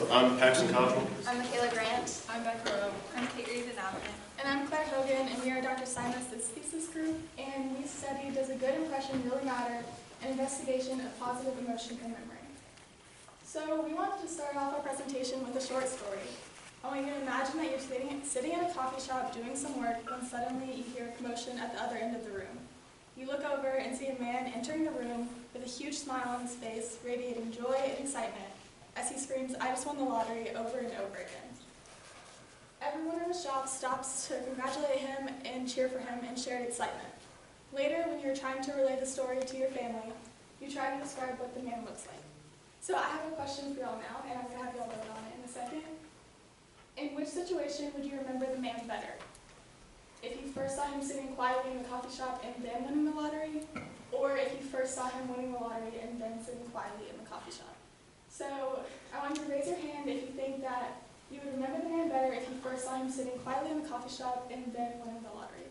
I'm Paxton, Cottrell. I'm Michaela Grant. I'm Becca. Earl. I'm Inabinet. And I'm Clare Hogan, and we are Dr. Stienmetz's thesis group, and we study Does a Good Impression Really Matter? An investigation of positive emotion and memory. So we wanted to start off our presentation with a short story. I want you to imagine that you're sitting in a coffee shop doing some work when suddenly you hear a commotion at the other end of the room. You look over and see a man entering the room with a huge smile on his face, radiating joy and excitement as he screams, "I just won the lottery," over and over again. Everyone in the shop stops to congratulate him and cheer for him in shared excitement. Later, when you're trying to relay the story to your family, you try to describe what the man looks like. So I have a question for y'all now, and I'm going to have y'all vote on it in a second. In which situation would you remember the man better? If you first saw him sitting quietly in the coffee shop and then winning the lottery, or if you first saw him winning the lottery and then sitting quietly in the coffee shop? So I want you to raise your hand if you think that you would remember the man better if you first saw him sitting quietly in the coffee shop and then winning the lottery.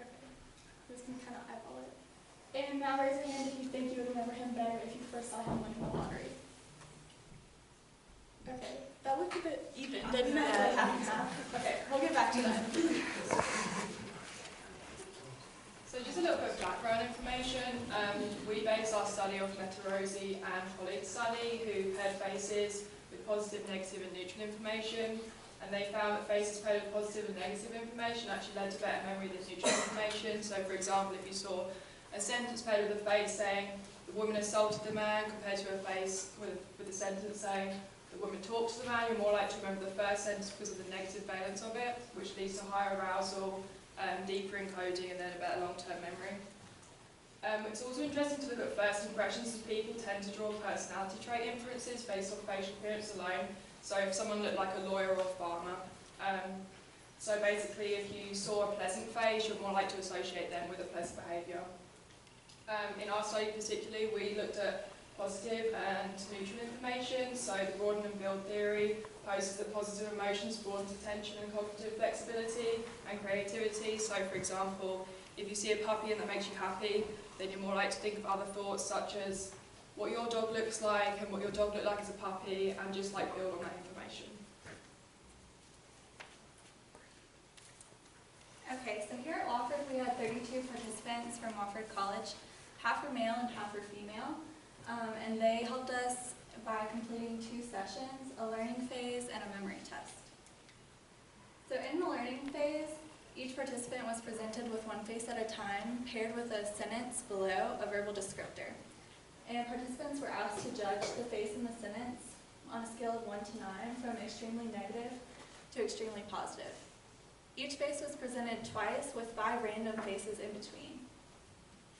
Okay, I'm just going to kind of eyeball it. And now raise your hand if you think you would remember him better if you first saw him winning the lottery. Okay, that looked a bit even, didn't it? Like half and half. Okay, we'll get back to that. So just a little bit of background information. We base our study off Metarosi and colleagues' study who paired faces with positive, negative and neutral information. And they found that faces paired with positive and negative information actually led to better memory than neutral information. So for example, if you saw a sentence paired with a face saying, "The woman assaulted the man," compared to a face with a sentence saying, "The woman talked to the man," you're more likely to remember the first sentence because of the negative valence of it, which leads to higher arousal, deeper encoding, and then a better long-term memory. It's also interesting to look at first impressions, as people tend to draw personality trait inferences based on facial appearance alone. So if someone looked like a lawyer or a farmer. So basically, if you saw a pleasant face, you're more likely to associate them with a pleasant behaviour. In our study particularly, we looked at positive and neutral information. So the broaden and build theory poses that positive emotions broadens attention and cognitive flexibility and creativity. So for example, if you see a puppy and that makes you happy, then you're more likely to think of other thoughts such as what your dog looks like and what your dog looked like as a puppy, and just like build on that information. Okay, so here at Wofford we had 32 participants from Wofford College. Half were male and half were female. And they helped us by completing 2 sessions, a learning phase and a memory test. So in the learning phase, each participant was presented with one face at a time, paired with a sentence below a verbal descriptor. And participants were asked to judge the face in the sentence on a scale of 1 to 9, from extremely negative to extremely positive. Each face was presented twice with 5 random faces in between.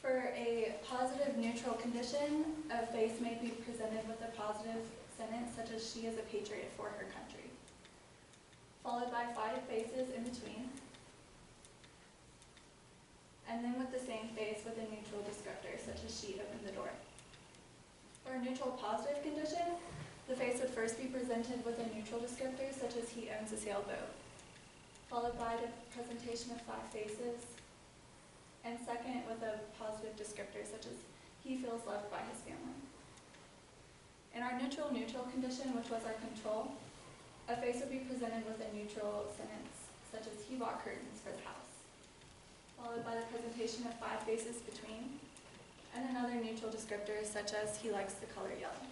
For a positive neutral condition, a face may be presented with a positive sentence such as "She is a patriot for her country," followed by 5 faces in between, and then with the same face with a neutral descriptor such as "She opened the door." For a neutral positive condition, the face would first be presented with a neutral descriptor such as "He owns a sailboat," followed by the presentation of 5 faces, and second with a positive descriptor such as "He feels loved by his family." In our neutral condition, which was our control, a face would be presented with a neutral sentence such as "He bought curtains for the house," followed by the presentation of 5 faces between, and another neutral descriptor such as "He likes the color yellow."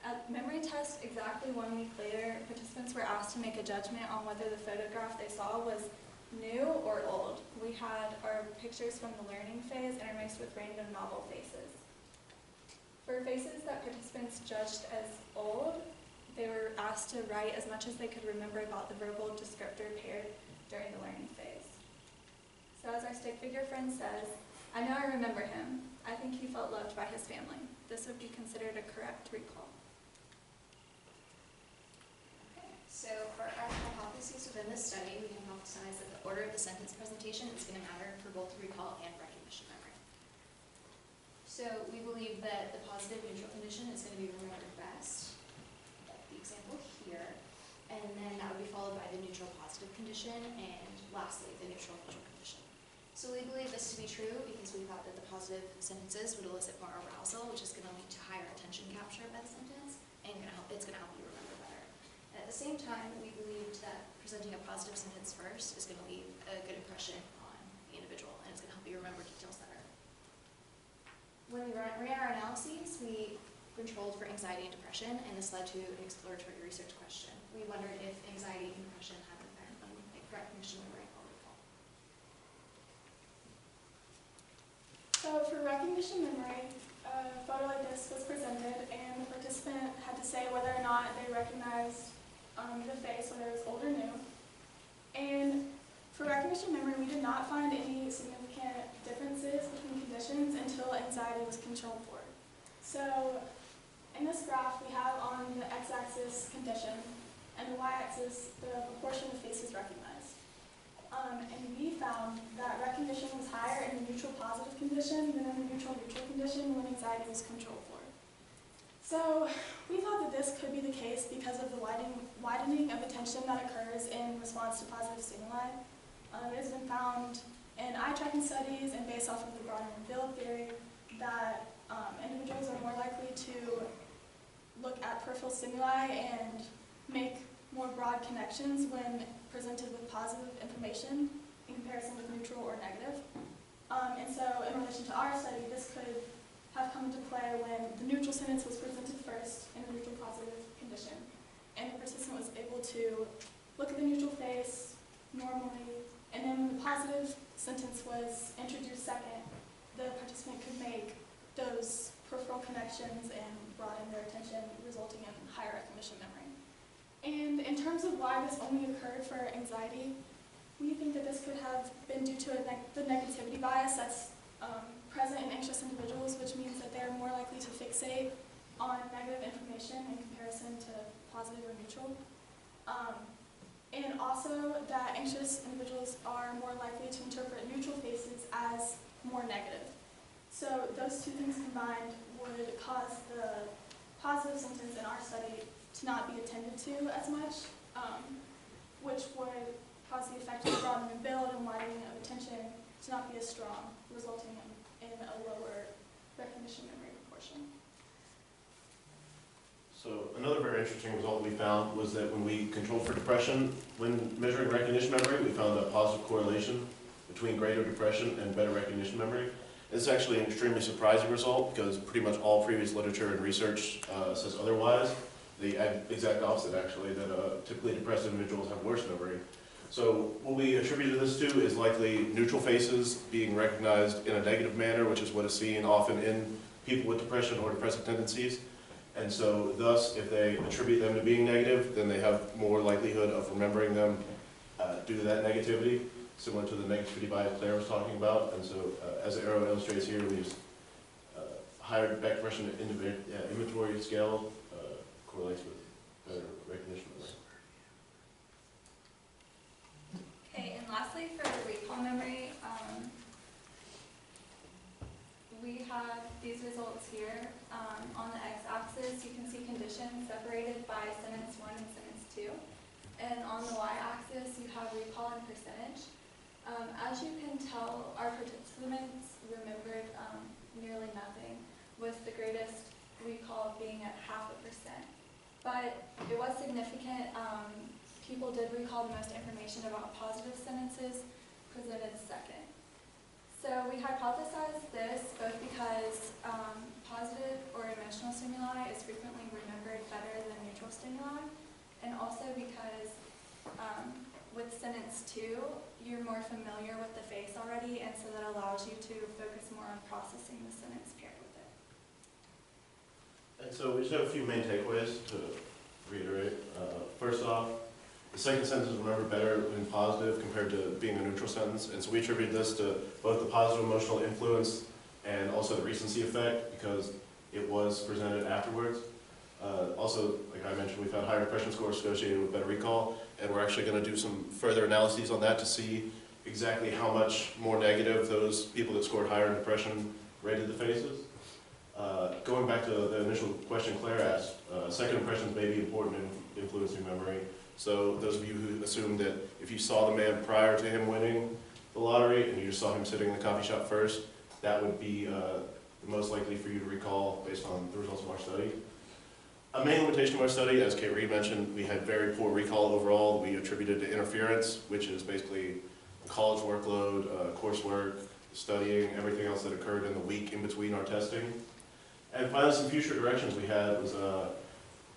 At memory test exactly 1 week later, participants were asked to make a judgment on whether the photograph they saw was new or old. We had our pictures from the learning phase intermixed with random novel faces. For faces that participants judged as old, they were asked to write as much as they could remember about the verbal descriptor paired during the learning phase. So as our stick figure friend says, "I know I remember him. I think he felt loved by his family." This would be considered a correct recall. So for our hypotheses within this study, we hypothesize that the order of the sentence presentation is going to matter for both recall and recognition memory. So we believe that the positive neutral condition is going to be remembered best, like the example here, and then that would be followed by the neutral positive condition, and lastly the neutral neutral condition. So we believe this to be true because we thought that the positive sentences would elicit more arousal, which is going to lead to higher attention capture by the sentence, and it's going to help you remember better. And at the same time, we believed that presenting a positive sentence first is going to leave a good impression on the individual, and it's going to help you remember details better. When we ran our analyses, we controlled for anxiety and depression, and this led to an exploratory research question. We wondered if anxiety and depression had an effect on recognition, memory, or recall. So for recognition memory, a photo like this was presented, and the participant had to say whether or not they recognized the face, whether it was old or new. And for recognition memory, we did not find any significant differences between conditions until anxiety was controlled for. So in this graph, we have on the x-axis condition, and the y-axis the proportion of faces recognized. And we found that recognition was higher in the neutral positive condition than in the neutral condition when anxiety was controlled for. So we thought that this could be the case because of the widening of attention that occurs in response to positive stimuli. It has been found in eye tracking studies and based off of the broadening and build theory that individuals are more likely to look at peripheral stimuli and make more broad connections when presented with positive information in comparison with neutral or negative. And so in relation to our study, this could have come into play when the neutral sentence was presented first in a neutral positive condition, and the participant was able to look at the neutral face normally, and then when the positive sentence was introduced second, the participant could make those peripheral connections and broaden their attention, resulting in higher recognition memory. And in terms of why this only occurred for anxiety, we think that this could have been due to the negativity bias that's present in anxious individuals, which means that they're more likely to fixate on negative information in comparison to positive or neutral. And also that anxious individuals are more likely to interpret neutral faces as more negative. So those two things combined would cause the positive sentence in our study to not be attended to as much, which would cause the effect of broadening and build and widening of attention to not be as strong, resulting in a lower recognition memory proportion. So another very interesting result we found was that when we controlled for depression, when measuring recognition memory, we found a positive correlation between greater depression and better recognition memory. It's actually an extremely surprising result because pretty much all previous literature and research says otherwise. The exact opposite, actually, that typically depressed individuals have worse memory. So what we attributed this to is likely neutral faces being recognized in a negative manner, which is what is seen often in people with depression or depressive tendencies. And so thus, if they attribute them to being negative, then they have more likelihood of remembering them due to that negativity, similar to the negativity bias Clare was talking about. And so as the arrow illustrates here, we use higher Becca depression inventory scale correlates with better recognition memory. Okay, and lastly, for recall memory, we have these results here. On the x-axis, you can see conditions separated by sentence 1 and sentence 2. And on the y-axis, you have recall and percentage. As you can tell, our participants remembered nearly nothing, with the greatest recall being at 0.5%. But it was significant. People did recall the most information about positive sentences presented second. So we hypothesized this both because positive or emotional stimuli is frequently remembered better than neutral stimuli, and also because with sentence 2, you're more familiar with the face already, and so that allows you to focus more on processing the sentence paired with it. And so we just have a few main takeaways to reiterate. First off, the second sentence is remembered better when positive compared to being a neutral sentence. And so we attribute this to both the positive emotional influence and also the recency effect because it was presented afterwards. Also, like I mentioned, we found higher depression scores associated with better recall, and we're actually going to do some further analyses on that to see exactly how much more negative those people that scored higher in depression rated the faces. Going back to the initial question Claire asked, second impressions may be important in influencing memory. So those of you who assume that if you saw the man prior to him winning, the lottery and you just saw him sitting in the coffee shop first, that would be the most likely for you to recall based on the results of our study. A main limitation of our study, as Kate Reed mentioned, we had very poor recall overall. We attributed to interference, which is basically college workload, coursework, studying, everything else that occurred in the week in between our testing. And finally, some future directions we had was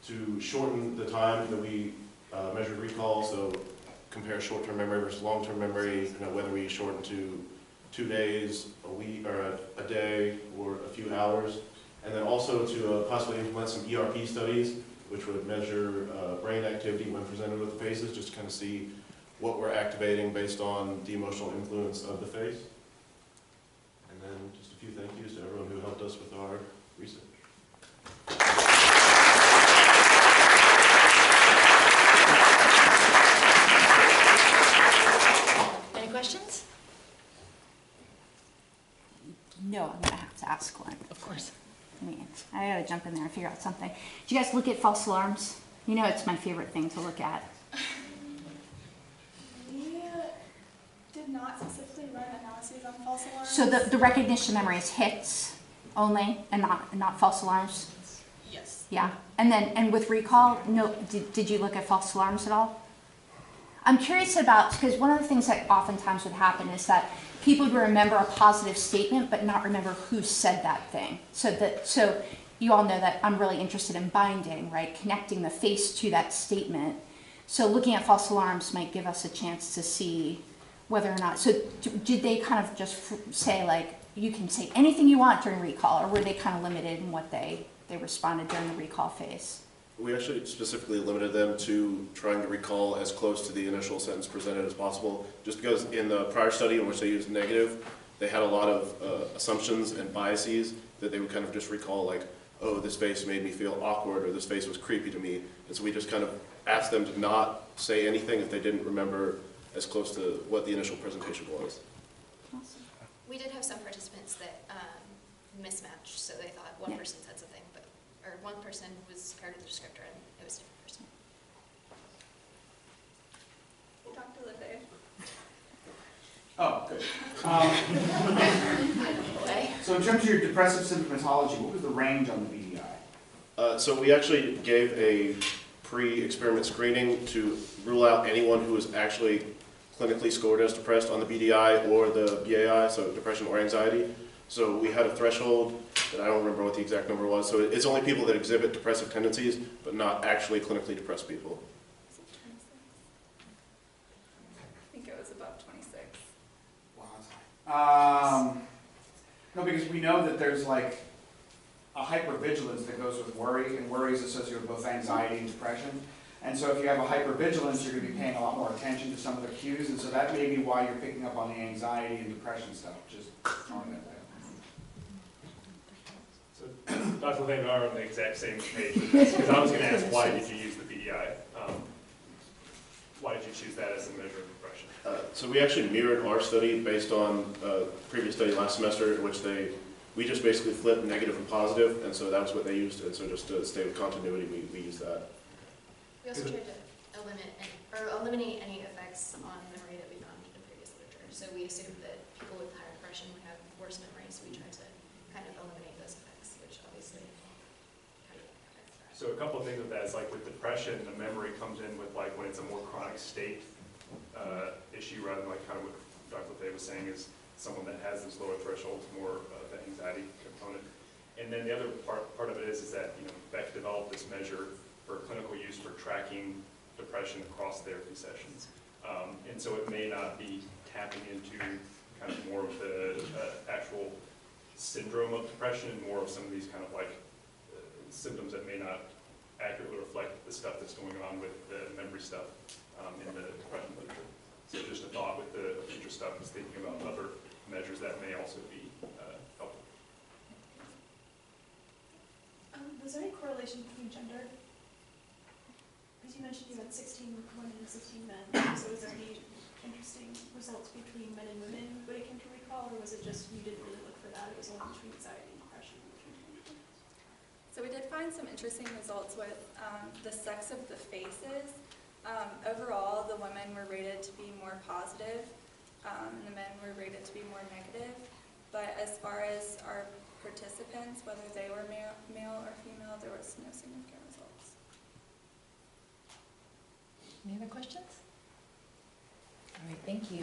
to shorten the time that we measured recall, so compare short-term memory versus long-term memory, whether we shorten to 2 days, a week, or a day, or a few hours. And then also to possibly implement some ERP studies, which would measure brain activity when presented with the faces, just to kind of see what we're activating based on the emotional influence of the face. And then just a few thank yous to everyone who helped us with our research. Any questions? No, I'm gonna have to ask one. Of course. I gotta jump in there and figure out something. Do you guys look at false alarms? You know it's my favorite thing to look at. We did not specifically run analyses on false alarms. So the recognition memory is hits only and not false alarms? Yes. Yeah. And with recall, no, did you look at false alarms at all? I'm curious about, because one of the things that oftentimes would happen is that people would remember a positive statement but not remember who said that thing. So you all know that I'm really interested in binding, right? Connecting the face to that statement. So looking at false alarms might give us a chance to see whether or not, so did they kind of just say like, you can say anything you want during recall, or were they kind of limited in what they responded during the recall phase? We actually specifically limited them to trying to recall as close to the initial sentence presented as possible, just because in the prior study in which they used negative, they had a lot of assumptions and biases that they would kind of just recall like, oh, this face made me feel awkward, or this face was creepy to me. And so we just kind of asked them to not say anything if they didn't remember as close to what the initial presentation was. Awesome. We did have some participants that mismatched, so they thought one person said something, or one person was part of the descriptor and it was a different person. Dr. Lefebvre. Oh, good. Okay. So in terms of your depressive symptomatology, what was the range on the BDI? So we actually gave a pre-experiment screening to rule out anyone who was actually clinically scored as depressed on the BDI or the BAI, so depression or anxiety. So we had a threshold that I don't remember what the exact number was. So it's only people that exhibit depressive tendencies, but not actually clinically depressed people. Was it 26? I think it was above 26. Wow, that's high. No, because we know that there's like a hypervigilance that goes with worry, and worry is associated with both anxiety and depression. And so if you have a hypervigilance, you're going to be paying a lot more attention to some of the cues, and so that may be why you're picking up on the anxiety and depression stuff. Just throwing that there. So Dr. Levine and I are on the exact same page with this, because I was going to ask, why did you use the BDI? Why did you choose that as a measure of depression? So we actually mirrored our study based on a previous study last semester in which we just basically flipped negative and positive, and so that was what they used, and so just to stay with continuity, we used that. We also tried to eliminate any effects on memory that we found in previous literature. So we assumed that people with higher depression would have worse memory, so we tried to kind of eliminate those effects, which obviously kind of affects that. So a couple of things with that is like with depression, the memory comes in with like when it's a more chronic state issue, rather than like kind of what Dr. Lefebvre was saying is someone that has this lower thresholds, more of the anxiety component. And then the other part of it is that, you know, Becca developed this measure for clinical use for tracking depression across therapy sessions. And so it may not be tapping into kind of more of the actual syndrome of depression and more of some of these kind of like symptoms that may not accurately reflect the stuff that's going on with the memory stuff in the depression literature. So just a thought with the future stuff is thinking about other measures that may also be helpful. Was there any correlation between gender? Because you mentioned you had 16 women and 16 men, so was there any interesting results between men and women when it came to recall, or was it just you didn't really look for that, it was only between anxiety and depression? So we did find some interesting results with the sex of the faces. Overall, the women were rated to be more positive, and the men were rated to be more negative. But as far as our participants, whether they were male or female, there was no significant results. Any other questions? All right, thank you.